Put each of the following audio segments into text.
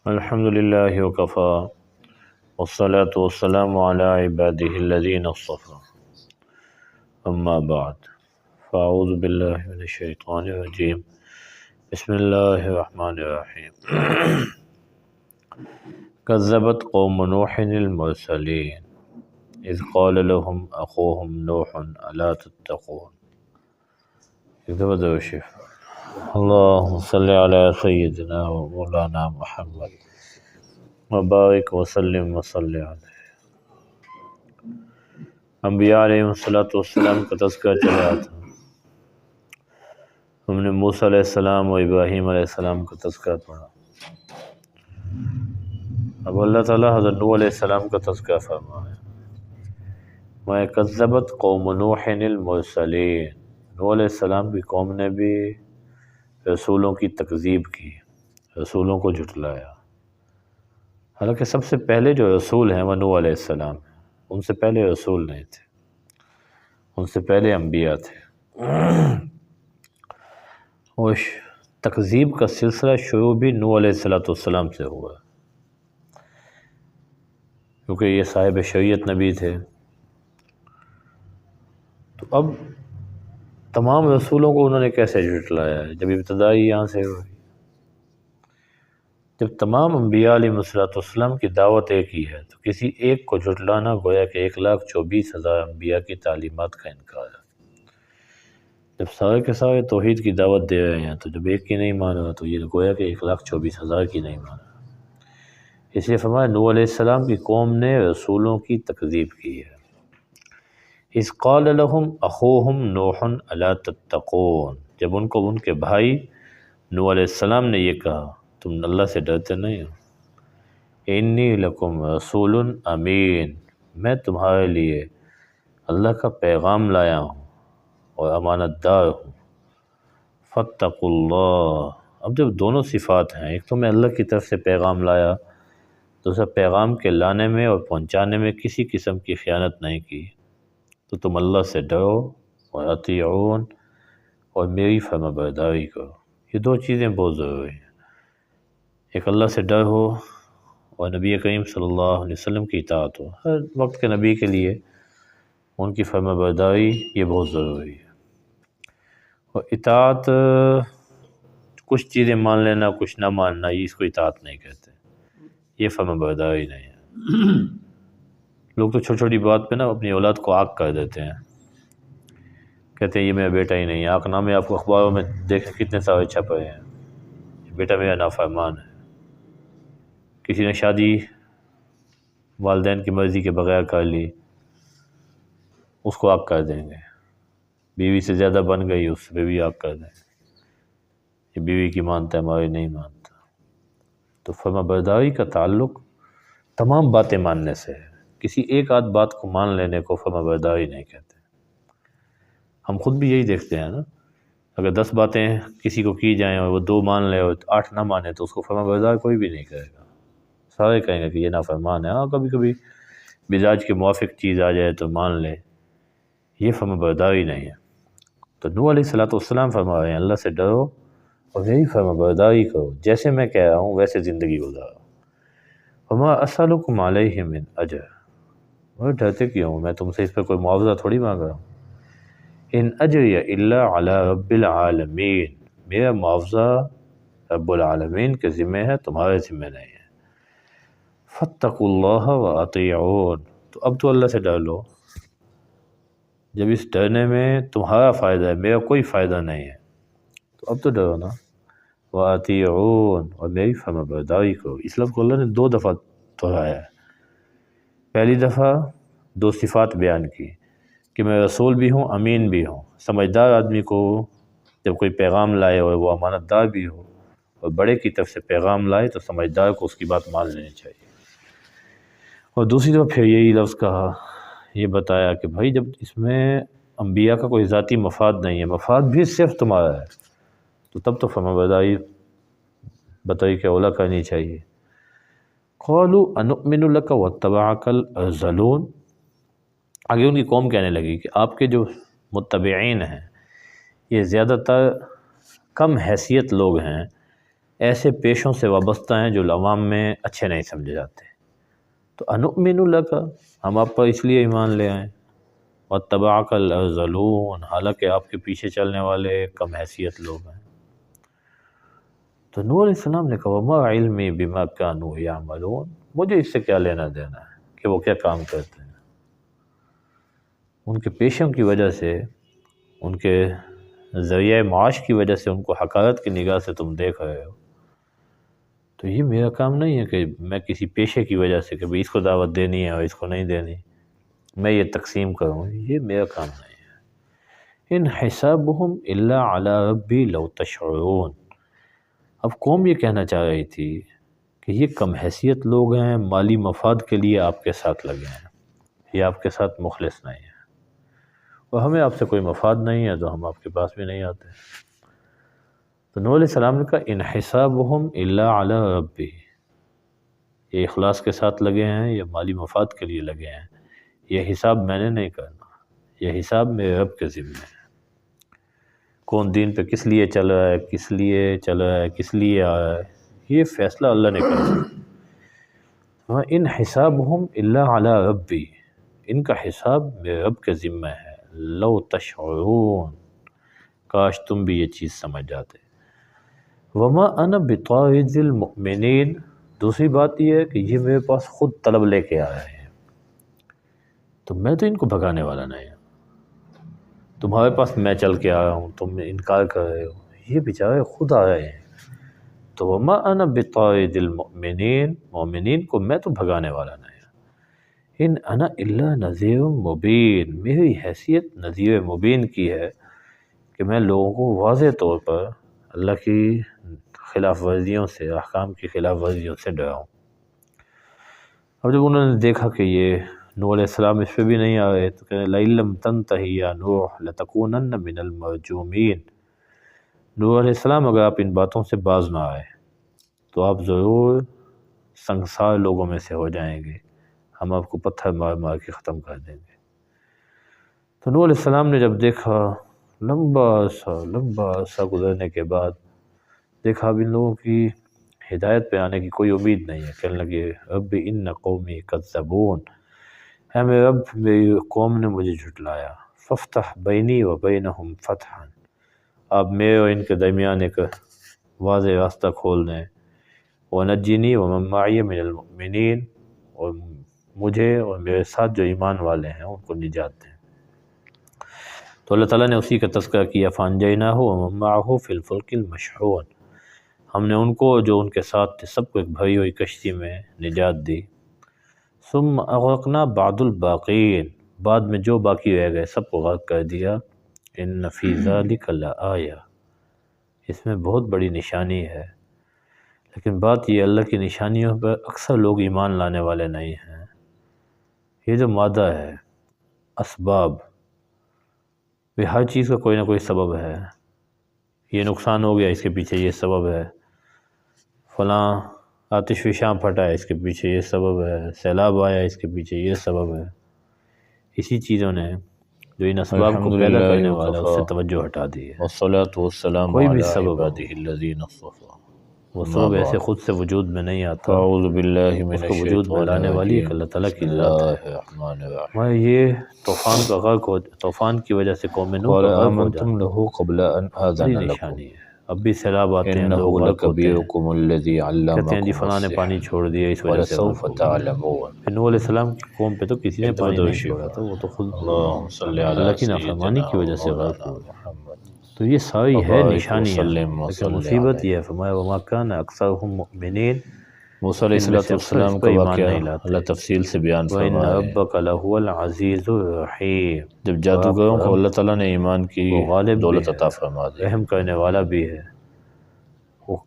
الحمد للہ وکفا والصلاة والسلام علی عبادہ الذین اصطفیٰ اما بعد فاعوذ باللہ من الشیطان الرجیم بسم اللہ الرحمن الرحیم کذبت قوم نوح المرسلین اذ قال لهم اخوهم نوح الا تتقون۔ ایک دفعہ درشف اللہم صلی علی سیدنا و مولانا محمد وبارک وسلم وصلی علیہ۔ انبیاء علیہ السلام کا تذکرہ چل رہا تھا۔ ہم نے موسیٰ علیہ السلام و ابراہیم علیہ السلام کا تذکرہ پڑھا۔ اب اللہ تعالیٰ حضرت نوح علیہ السلام کا تذکرہ فرمائے۔ میں کذبت قوم نوح المرسلین، نوح علیہ السلام کی قوم نے بھی رسولوں کی تکذیب کی، رسولوں کو جھٹلایا۔ حالانکہ سب سے پہلے جو رسول ہیں وہ نوح علیہ السلام ہیں، ان سے پہلے رسول نہیں تھے، ان سے پہلے انبیاء تھے۔ اور تکذیب کا سلسلہ شروع بھی نوح علیہ السلام سے ہوا، کیونکہ یہ صاحب شریعت نبی تھے۔ تو اب تمام رسولوں کو انہوں نے کیسے جھٹلایا ہے جب ابتدائی یہاں سے ہوئی؟ جب تمام انبیاء علیہ السلام کی دعوت ایک ہی ہے تو کسی ایک کو جھٹلانا گویا کہ 1,24,000 انبیاء کی تعلیمات کا انکار ہے۔ جب سارے کے سارے توحید کی دعوت دے رہے ہیں تو جب ایک کی نہیں مان رہا تو یہ گویا کہ 1,24,000 کی نہیں مان رہا۔ اس لیے فرمایا نوح علیہ السلام کی قوم نے رسولوں کی تکذیب کی ہے۔ اذ قال لهم اخوهم نوح الا تتقون، جب ان کو ان کے بھائی نوح علیہ السلام نے یہ کہا تم اللہ سے ڈرتے نہیں ہو؟ انی لکم رسول امین، میں تمہارے لیے اللہ کا پیغام لایا ہوں اور امانت دار ہوں۔ فاتقوا اللہ، اب جب دونوں صفات ہیں، ایک تو میں اللہ کی طرف سے پیغام لایا، دوسرا پیغام کے لانے میں اور پہنچانے میں کسی قسم کی خیانت نہیں کی، تو تم اللہ سے ڈرو اور اطیعون، اور میری فرما برداری کرو۔ یہ دو چیزیں بہت ضروری ہیں، ایک اللہ سے ڈر ہو اور نبی کریم صلی اللہ علیہ وسلم کی اطاعت ہو۔ ہر وقت کے نبی کے لیے ان کی فرما برداری یہ بہت ضروری ہے۔ اور اطاعت کچھ چیزیں مان لینا کچھ نہ ماننا، یہ اس کو اطاعت نہیں کہتے، یہ فرما برداری نہیں ہے۔ لوگ تو چھوٹی چھوٹی بات پہ نا اپنی اولاد کو آگ کر دیتے ہیں، کہتے ہیں یہ میرا بیٹا ہی نہیں ہے۔ آگ نامے آپ کو اخباروں میں دیکھیں کتنے سارے چھپ رہے ہیں، یہ بیٹا میرا نافرمان ہے۔ کسی نے شادی والدین کی مرضی کے بغیر کر لی، اس کو آگ کر دیں گے۔ بیوی سے زیادہ بن گئی، اس پہ بھی آگ کر دیں گے، یہ بیوی کی مانتا ہے ہماری نہیں مانتا۔ تو فرما برداری کا تعلق تمام باتیں ماننے سے ہے، کسی ایک آدھ بات کو مان لینے کو فرما برداری نہیں کہتے۔ ہم خود بھی یہی دیکھتے ہیں نا، اگر 10 باتیں کسی کو کی جائیں اور وہ 2 مان لے اور 8 نہ مانے تو اس کو فرما بردار کوئی بھی نہیں کرے گا، سارے کہیں گے کہ یہ نافرمان ہے۔ ہاں کبھی کبھی مزاج کے موافق چیز آ جائے تو مان لے، یہ فرما برداری نہیں ہے۔ تو نوح علیہ السلام فرما رہے ہیں اللہ سے ڈرو اور میری فرما برداری کرو، جیسے میں کہہ رہا ہوں ویسے زندگی گزارو۔ وما اسألکم علیہ من اجر، اور ڈرتے کیوں ہوں؟ میں تم سے اس پہ کوئی معاوضہ تھوڑی مانگ رہا ہوں۔ ان اجری الا علی رب العالمین، میرا معاوضہ رب العالمین کے ذمہ ہے، تمہارے ذمہ نہیں ہے۔ فاتقوا اللہ واطیعون، تو اب تو اللہ سے ڈر لو، جب اس ڈرنے میں تمہارا فائدہ ہے، میرا کوئی فائدہ نہیں ہے، تو اب تو ڈرو نا۔ واطیعون، اور میری فرما برداری کرو۔ اس لفظ کو اللہ نے 2 دفعہ دہرایا ہے۔ پہلی دفعہ 2 صفات بیان کی کہ میں رسول بھی ہوں، امین بھی ہوں۔ سمجھدار آدمی کو جب کوئی پیغام لائے اور وہ امانت دار بھی ہو اور بڑے کی طرف سے پیغام لائے تو سمجھدار کو اس کی بات مان لینی چاہیے۔ اور دوسری دفعہ پھر یہی لفظ کہا، یہ بتایا کہ بھائی جب اس میں انبیاء کا کوئی ذاتی مفاد نہیں ہے، مفاد بھی صرف تمہارا ہے، تو تب تو فرما برداری بطریق اولیٰ کرنی چاہیے۔ قالوا انؤمن لک واتبعک الارذلون، آگے ان کی قوم کہنے لگی کہ آپ کے جو متبعین ہیں یہ زیادہ تر کم حیثیت لوگ ہیں، ایسے پیشوں سے وابستہ ہیں جو عوام میں اچھے نہیں سمجھے جاتے۔ تو انؤمن لک، ہم آپ پر اس لیے ایمان لے آئیں، واتبعک الارذلون، حالانکہ آپ کے پیچھے چلنے والے کم حیثیت لوگ ہیں۔ تو نوح علیہ السلام نے کہا وما علمی بما کانوا یعملون، مجھے اس سے کیا لینا دینا ہے کہ وہ کیا کام کرتے ہیں۔ ان کے پیشوں کی وجہ سے، ان کے ذریعہ معاش کی وجہ سے ان کو حقارت کی نگاہ سے تم دیکھ رہے ہو، تو یہ میرا کام نہیں ہے کہ میں کسی پیشے کی وجہ سے کہ اس کو دعوت دینی ہے اور اس کو نہیں دینی، میں یہ تقسیم کروں، یہ میرا کام نہیں ہے۔ ان حسابهم الا علی ربی لو تشعرون، اب قوم یہ کہنا چاہ رہی تھی کہ یہ کم حیثیت لوگ ہیں، مالی مفاد کے لیے آپ کے ساتھ لگے ہیں، یہ آپ کے ساتھ مخلص نہیں ہیں، اور ہمیں آپ سے کوئی مفاد نہیں ہے تو ہم آپ کے پاس بھی نہیں آتے۔ تو نوح علیہ السلام نے کہا ان حسابهم الا علی ربی، یہ اخلاص کے ساتھ لگے ہیں یا مالی مفاد کے لیے لگے ہیں، یہ حساب میں نے نہیں کرنا، یہ حساب میرے رب کے ذمہ ہے۔ کون دین پہ کس لیے چل رہا ہے، کس لیے چل رہا ہے، کس لیے آ رہا ہے، یہ فیصلہ اللہ نے کرنا۔ ان حسابهم الا علی ربی، ان کا حساب میرے رب کے ذمہ ہے۔ لو تشعرون، کاش تم بھی یہ چیز سمجھ جاتے۔ وما انا بطارد المؤمنین، دوسری بات یہ ہے کہ یہ میرے پاس خود طلب لے کے آ رہے ہیں، تو میں تو ان کو بھگانے والا نہیں ہوں۔ تمہارے پاس میں چل کے آیا ہوں، تم انکار کر رہے ہو، یہ بیچارے خود آ رہے ہیں۔ تو وما انا بطارد المؤمنین، مومنین کو میں تو بھگانے والا نہیں ہوں۔ ان انا الا نذیر مبین، میری حیثیت نذیر مبین کی ہے کہ میں لوگوں کو واضح طور پر اللہ کی خلاف ورزیوں سے، احکام کی خلاف ورزیوں سے ڈراؤں۔ اب جب انہوں نے دیکھا کہ یہ نوح علیہ السلام اس پہ بھی نہیں آ رہے تو کہنے لَئِن لَّمْ تَنْتَهِ يَا نُوحُ لَتَكُونَنَّ مِنَ الْمَرْجُومِينَ، نوح علیہ السلام اگر آپ ان باتوں سے باز نہ آئے تو آپ ضرور سنگسار لوگوں میں سے ہو جائیں گے، ہم آپ کو پتھر مار مار کے ختم کر دیں گے۔ تو نوح علیہ السلام نے جب دیکھا، لمبا عرصہ گزرنے کے بعد دیکھا اب ان لوگوں کی ہدایت پہ آنے کی کوئی امید نہیں ہے، کہنے لگے رب ان قومی کذبون، اے میرے رب میری قوم نے مجھے جھٹلایا، فافتح بینی و بینہم فتحا، آپ میرے اور ان کے درمیان ایک واضح راستہ کھول دیں، ونجنی ومن معی من المؤمنین، اور مجھے اور میرے ساتھ جو ایمان والے ہیں ان کو نجات دیں۔ تو اللہ تعالیٰ نے اسی کا تذکرہ کیا، فانجیناہ ومن معہ فی الفلک المشحون، ہم نے ان کو جو ان کے ساتھ تھے سب کو ایک بھری ہوئی کشتی میں نجات دی۔ ثم اغرقنا بعد الباقین، بعد میں جو باقی رہ گئے سب کو غرق کر دیا۔ ان فی ذلک لآیہ، اس میں بہت بڑی نشانی ہے، لیکن بات یہ اللہ کی نشانیوں پر اکثر لوگ ایمان لانے والے نہیں ہیں۔ یہ جو مادہ ہے، اسباب، یہ ہر چیز کا کوئی نہ کوئی سبب ہے، یہ نقصان ہو گیا اس کے پیچھے یہ سبب ہے، فلاں آتش فشاں پھٹا ہے اس کے پیچھے یہ سبب ہے، سیلاب آیا اس کے پیچھے یہ سبب ہے۔ اسی چیزوں نے جو ان اسباب کو پیدا کرنے والا اس سے توجہ ہٹا دی ہے۔ والصلاة والسلام کوئی بھی علی سبب ہو، عباده الذین اصطفى، وہ سبب ایسے خود سے وجود میں نہیں آتا، اعوذ باللہ اس من کو وجود میں الشیطان لانے والی ایک الرجیم، اللہ تعالیٰ کی بسم ذات ہے۔ اللہ الرحمن الرحیم۔ میں یہ طوفان کا غرق ہو، طوفان کی وجہ سے قوم نوح قال کا غرق ہو آمنتم جانا له قبل ان آذن بڑی لکم نشانی ہے۔ اب بھی سیلاب آتے ہیں، انہ لوگ غرق ہوتے ہیں، لکبیرکم الذی کہتے ہیں جی علمکم فلاں نے پانی السحر چھوڑ دیا اس وجہ سے غرق ولسوف ہو گئے۔ تعلمون۔ پھر نوح علیہ السلام کی قوم پہ تو کسی نے ایک دفعہ پانی درود نہیں شریف چھوڑا تھا، وہ تو خود اللہم صلی علی اللہ کی نافرمانی سیدنا کی وجہ سے غرق مولانا ہوئے۔ محمد تو یہ ساری ہے وبارک نشانیاں، وسلم لیکن وصلی مصیبت علیہ۔ یہ ہے، فرمایا وما کان اکثرهم مؤمنین، موسیٰ علیہ ان میں سے اکثر اس السلام پر کا ایمان واقعہ نہیں لاتے۔ اللہ تفصیل سے بیان وَإِنَّ فرما رہے ہیں۔ رَبَّكَ لَهُوَ الْعَزِيزُ الرَّحِيمُ، جب جادوگروں کو اللہ تعالیٰ نے ایمان کی وہ غالب بھی دولت ہے، عطا فرما دی، رحم کرنے والا بھی ہے، وہ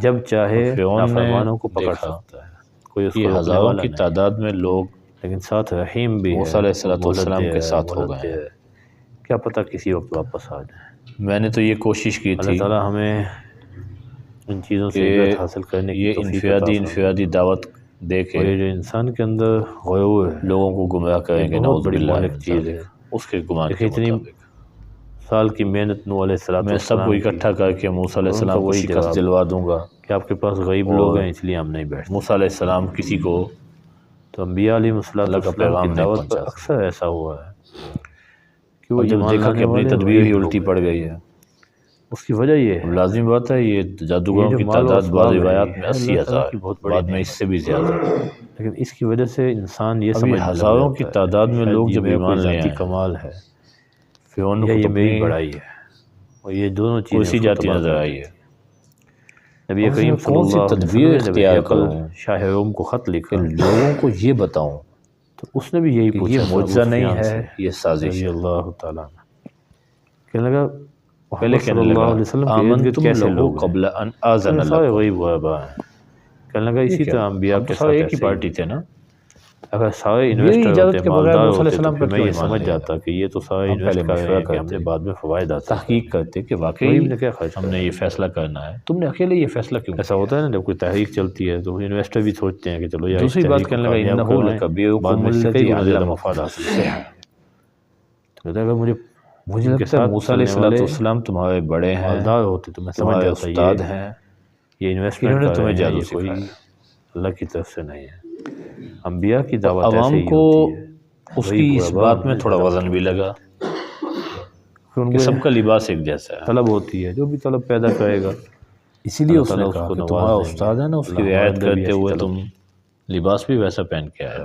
جب چاہے فرعون نے نافرمانوں کو پکڑ دیکھا سکتا ہے، کوئی اس کو یہ روکنے ہزاروں والا کی نہیں، تعداد میں لوگ لیکن ساتھ رحیم بھی ہے، موسیٰ علیہ وہ مہلت السلام دے کے رہا ہے، ساتھ ہو مہلت گئے دے ہیں۔ رہا ہے، کیا پتہ کسی وقت واپس آ جائے۔ میں نے تو یہ کوشش کی اللہ تھی تعالیٰ ہمیں ان چیزوں سے کہ عبرت حاصل کرنے کی یہ توفیق عطا فرمائے، انفرادی دعوت دے کے اور یہ جو انسان کے اندر غرور ہے، لوگوں کو گمراہ کریں گے، یہ بہت نعوذ بڑی باللہ مہلک من چیز ذلک، ہے۔ اس کے گمان دیکھیں کے اتنی مطابق سال کی محنت نوح علیہ السلام میں سب کو اکٹھا کر کے موسیٰ علیہ اور ان کا السلام کو وہی شکست جواب دلوا دوں گا۔ کہ آپ کے پاس غیب لوگ ہیں اس لیے ہم نہیں بیٹھتے. موسیٰ علیہ السلام کسی کو تو انبیاء علیہ اللہ کا پیغام کی نہیں دعوت پر پہنچا اکثر ایسا ہوا ہے کہ وہ اور جب ایمان دیکھا لانے کہ اپنی والے تدبیر ہی غیب الٹی لوگ پڑ ہیں. گئی ہے. اس کی وجہ یہ اب ہے لازمی بات ہے یہ یہ جادوگروں جو کی مال و تعداد بعض اسباب ہے روایات یہ میں ہے اللہ تعالیٰ 80,000 کی بہت بڑی بعد میں نعمت اس سے بھی زیادہ. لیکن اس کی وجہ سے انسان یہ اب یہ سمجھنے لگ ہزاروں کی جاتا ہے تعداد کہ میں شاید لوگ یہ جب میرا کوئی ایمان لے ذاتی آئے کمال ہے فرعون یا کو یہ تو میری اپنی بڑائی ہے اور یہ دونوں کوئی چیزیں سی اس کو جاتی تباہ نظر کر آئی دی. ہے. نبی اب کریم میں صلی کون سی اللہ علیہ تدبیر وسلم نے جب اختیار ہرقل کروں شاہ روم کو خط کہ لکھا لوگوں کو یہ بتاؤں تو اس نے بھی یہی کہ پوچھا یہ تھا معجزہ ابو نہیں سفیان ہے سے یہ سازش رضی ہے. اللہ تعالیٰ عنہ. کہنے لگا پہلے محمد صلی کہنے اللہ لگا علیہ وسلم کے ارد گرد آمنتم کیسے لہو لوگ ہیں؟ قبل ان آذن سارے لکم. غیب غیبا ہیں. کہنے لگا یہ اسی کیا طرح انبیاء ہم تو کے سارے ساتھ ایک ہی ایسے ہی پارٹی ہے. تھے نا. اگر سارے میری انویسٹر ہوتے اجازت کے بغیر مالدار موسیٰ علیہ ہوتے تو السلام پھر پر میں کیوں یہ ایمان سمجھ لے آئے؟ جاتا کہ یہ تو سارے ہم انویسٹ پہلے کر رہے مشورہ ہیں کہ ہم نے کرتے بعد میں فوائد حاصل تحقیق کرتے کہ واقعی غیب نے کیا خرچ ہم کرنا نے یہ فیصلہ کرنا ہے. تم نے اکیلے یہ فیصلہ کیوں ایسا ہوتا ہے نا جب کوئی تحریک چلتی ہے تو انویسٹر بھی سوچتے ہیں کہ چلو یار اس دوسری بات تحریک کو کہنے لگا کامیاب انہو کروائیں بعد لکبیرکم میں اس سے الذی کئی گنا زیادہ علمکم مفاد حاصل کریں. السحر. تو کہتا ہے اگر مجھے ان کے لگتا ہے ساتھ موسیٰ علیہ چلنے والے السلام تمہارے بڑے ہیں مالدار ہوتے تو میں سمجھ تمہارے جاتا استاد ہیں یہ انہوں انویسٹمنٹ نے کر تمہیں رہے ہیں جادو یہ کوئی سکھایا. اللہ کی طرف سے نہیں ہے. انبیاء کی اور دعوت ایسے عوام ہی کو ہوتی ہے. اس غیب کی اس غیبا بات ان میں تھوڑا زیادہ وزن بھی لگا ان کہ کو سب کا لباس ایک جیسا ہے. طلب ہوتی ہے جو بھی طلب پیدا کرے گا اسی لیے اللہ اس نے تعالیٰ اس کہا کو کہ نواز تمہارا دیں گے. استاد ہے نا اس کی اللہ رعایت ہمارے اندر بھی کرتے ایسی ہوئے طلب تم لباس بھی ویسا پہن کے آئے.